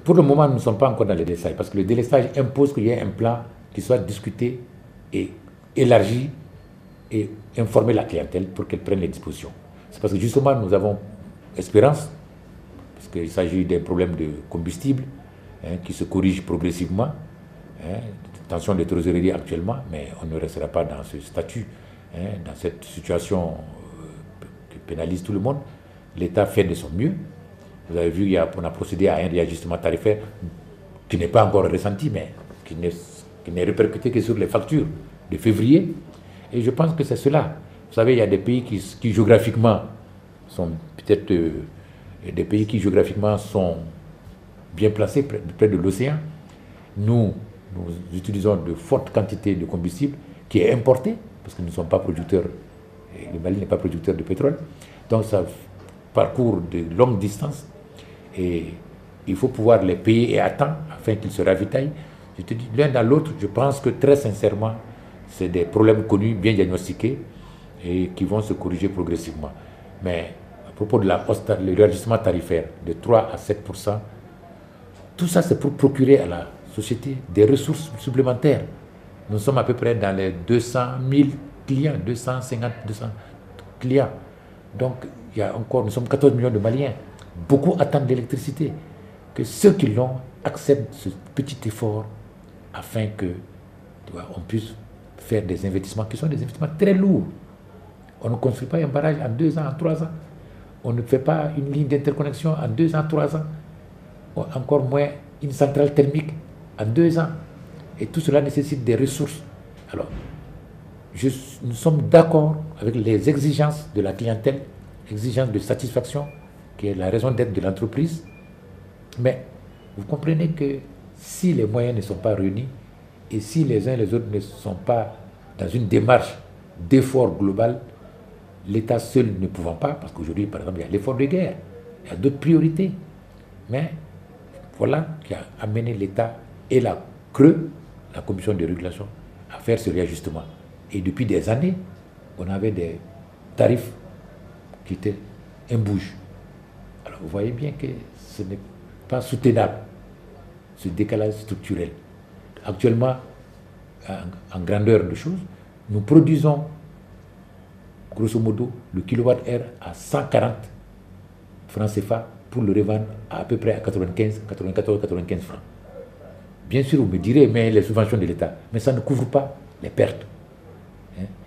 Pour le moment, nous ne sommes pas encore dans le délestage, parce que le délestage impose qu'il y ait un plan qui soit discuté et élargi et informer la clientèle pour qu'elle prenne les dispositions. C'est parce que justement, nous avons espérance, parce qu'il s'agit d'un problème de combustible qui se corrige progressivement, tension de trésorerie actuellement, mais on ne restera pas dans ce statut, dans cette situation qui pénalise tout le monde. L'État fait de son mieux. Vous avez vu, on a procédé à un réajustement tarifaire qui n'est pas encore ressenti, mais qui n'est répercuté que sur les factures de février. Et je pense que c'est cela. Vous savez, il y a des pays qui géographiquement sont peut-être des pays qui géographiquement sont bien placés près de l'océan. Nous utilisons de fortes quantités de combustible qui est importé, parce que nous ne sommes pas producteurs, le Mali n'est pas producteur de pétrole. Donc ça parcourt de longues distances et il faut pouvoir les payer et à temps afin qu'ils se ravitaillent. Je te dis, l'un dans l'autre, je pense que très sincèrement, c'est des problèmes connus, bien diagnostiqués et qui vont se corriger progressivement. Mais à propos de la hausse, le réajustement tarifaire de 3 à 7%, tout ça c'est pour procurer à la société des ressources supplémentaires. Nous sommes à peu près dans les 200 000 clients, 250, 200 clients. Donc, il y a encore, nous sommes 14 millions de Maliens. Beaucoup attendent l'électricité. Que ceux qui l'ont acceptent ce petit effort afin que on puisse faire des investissements qui sont des investissements très lourds. On ne construit pas un barrage en 2 ans, en 3 ans. On ne fait pas une ligne d'interconnexion en 2 ans, 3 ans. Encore moins une centrale thermique en 2 ans. Et tout cela nécessite des ressources. Alors, nous sommes d'accord avec les exigences de la clientèle, exigences de satisfaction, qui est la raison d'être de l'entreprise. Mais vous comprenez que si les moyens ne sont pas réunis et si les uns et les autres ne sont pas dans une démarche d'effort global, l'État seul ne pouvant pas, parce qu'aujourd'hui, par exemple, il y a l'effort de guerre, il y a d'autres priorités. Mais voilà qui a amené l'État et la CRE, la commission de régulation, à faire ce réajustement. Et depuis des années, on avait des tarifs qui étaient un bouge. Alors vous voyez bien que ce n'est pas soutenable, ce décalage structurel. Actuellement, en grandeur de choses, nous produisons grosso modo le kilowatt-heure à 140 francs CFA pour le revendre à peu près à 94-95 francs. Bien sûr, vous me direz, mais les subventions de l'État, mais ça ne couvre pas les pertes.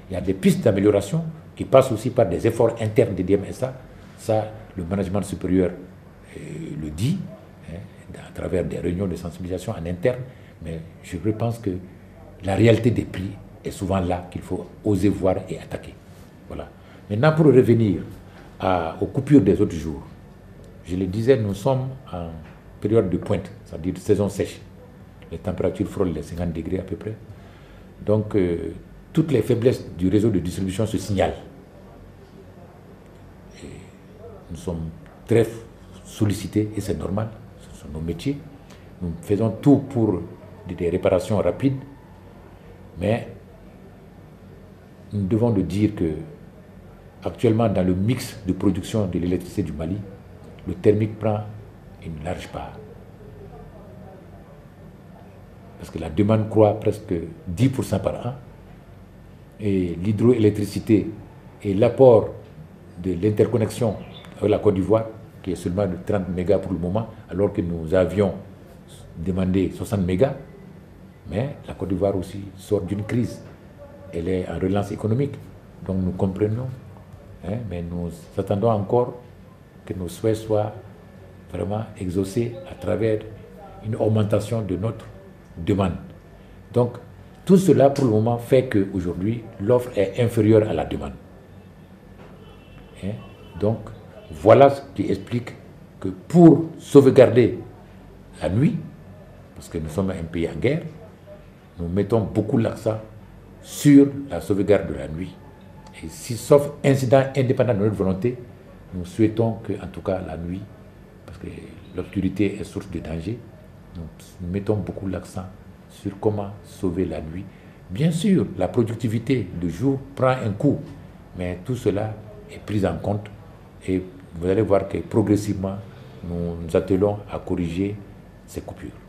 Il y a des pistes d'amélioration qui passent aussi par des efforts internes de DMSA. Ça, le management supérieur le dit, à travers des réunions de sensibilisation en interne, mais je pense que la réalité des prix est souvent là qu'il faut oser voir et attaquer. Voilà. Maintenant, pour revenir aux coupures des autres jours, je le disais, nous sommes en période de pointe, c'est-à-dire saison sèche. Les températures frôlent les 50 degrés à peu près. Donc, toutes les faiblesses du réseau de distribution se signalent. Et nous sommes très sollicités, et c'est normal, ce sont nos métiers. Nous faisons tout pour des réparations rapides, mais nous devons le dire que actuellement, dans le mix de production de l'électricité du Mali, le thermique prend une large part. Parce que la demande croît presque 10% par an. Et l'hydroélectricité et l'apport de l'interconnexion avec la Côte d'Ivoire, qui est seulement de 30 mégas pour le moment, alors que nous avions demandé 60 mégas. Mais la Côte d'Ivoire aussi sort d'une crise. Elle est en relance économique. Donc nous comprenons, mais nous attendons encore que nos souhaits soient vraiment exaucés à travers une augmentation de notre demande. Donc, tout cela, pour le moment, fait qu'aujourd'hui, l'offre est inférieure à la demande. Donc, voilà ce qui explique que pour sauvegarder la nuit, parce que nous sommes un pays en guerre, nous mettons beaucoup l'accent sur la sauvegarde de la nuit. Et si, sauf incident indépendant de notre volonté, nous souhaitons que, en tout cas, la nuit, parce que l'obscurité est source de danger, nous mettons beaucoup l'accent sur comment sauver la nuit. Bien sûr, la productivité de jour prend un coup, mais tout cela est pris en compte et vous allez voir que progressivement, nous nous attelons à corriger ces coupures.